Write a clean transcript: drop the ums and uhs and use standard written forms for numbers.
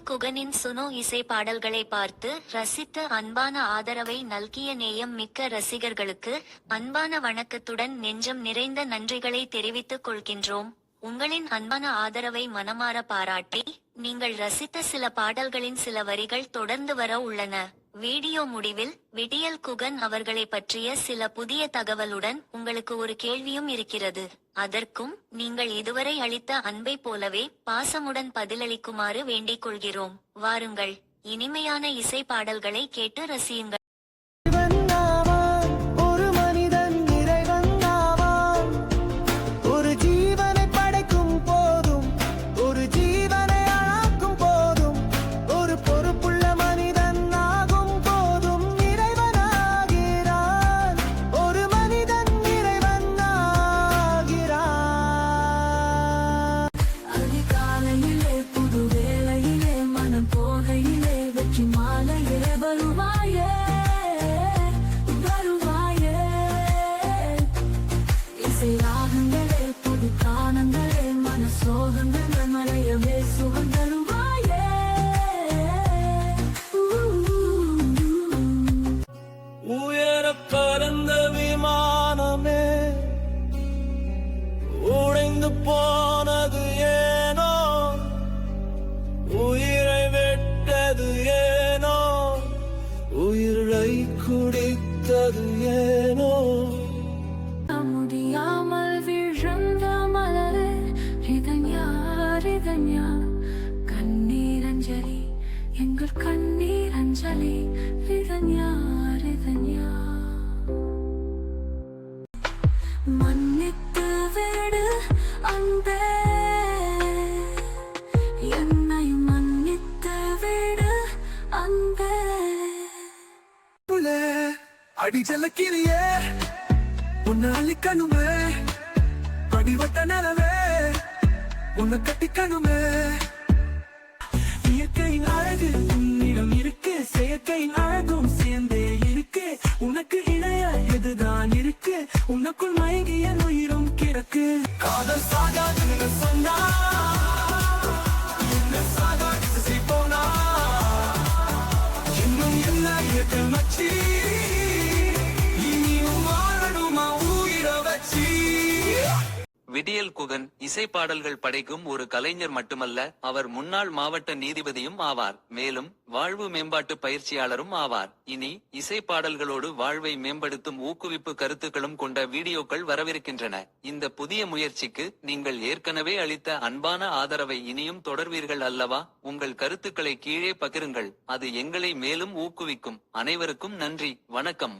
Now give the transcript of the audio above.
குகனின் சுனோ இசை பாடல்களை பார்த்து ரசித்த அன்பான ஆதரவை நல்கிய நேயம் மிக்க ரசிகர்களுக்கு அன்பான வணக்கத்துடன் நெஞ்சம் நிறைந்த நன்றிகளை தெரிவித்துக் கொள்கின்றோம். உங்களின் அன்பான ஆதரவை மனமாற பாராட்டி, நீங்கள் ரசித்த சில பாடல்களின் சில வரிகள் தொடர்ந்து வர உள்ளன. வீடியோ முடிவில் விடியல் குகன் அவர்களை பற்றிய சில புதிய தகவலுடன் உங்களுக்கு ஒரு கேள்வியும் இருக்கிறது. அதற்கும் நீங்கள் இதுவரை அளித்த அன்பை போலவே பாசமுடன் பதிலளிக்குமாறு வேண்டிக் கொள்கிறோம். வாருங்கள், இனிமையான இசை பாடல்களை கேட்டு ரசியுங்கள். பறந்த விமானமே உடைந்து போனது ஏனோ, உயிரை வெட்டது ஏனோ, உயிரை குடித்தது ஏனோ. முடியாமல் விழுந்த மலரே இதன்யா கண்ணீரஞ்சலி, எங்கள் கண்ணீரஞ்சலி இதன்யா. மன்னித்து விடு அன்பே, என்னை மன்னித்து விடு அன்பே. அடி ஜலக்கிரியே உன்னை அழிக்கணுமே, அடிவட்ட நிலவே உன்னை கட்டிக்கணுமே. இயற்கையின் அழகு உன்னிடம் இருக்கு, செயற்கையின் அழகும் சேர்ந்தே இருக்கு. உனக்கு இணையா எதுதான் இருக்கு, உனக்குள் மயங்கிய உயிரும் கிடக்கு. காதல் சாகாதுன்னு சொன்னா என்ன சாகாது போனா, இன்னும் என்ன இயற்கை மச்சி, இனியும் வாழணுமா உயிர வச்சி. விடியல் குகன் இசை பாடல்கள் படைக்கும் ஒரு கலைஞர் மட்டுமல்ல, அவர் முன்னாள் மாவட்ட நீதிபதியும் ஆவார். மேலும் வாழ்வு மேம்பாட்டு பயிற்சியாளரும் ஆவார். இனி இசை பாடல்களோடு வாழ்வை மேம்படுத்தும் ஊக்குவிப்பு கருத்துக்களும் கொண்ட வீடியோக்கள் வரவிருக்கின்றன. இந்த புதிய முயற்சிக்கு நீங்கள் ஏற்கனவே அளித்த அன்பான ஆதரவை இனியும் தொடர்வீர்கள் அல்லவா? உங்கள் கருத்துக்களை கீழே பகிருங்கள், அது எங்களை மேலும் ஊக்குவிக்கும். அனைவருக்கும் நன்றி, வணக்கம்.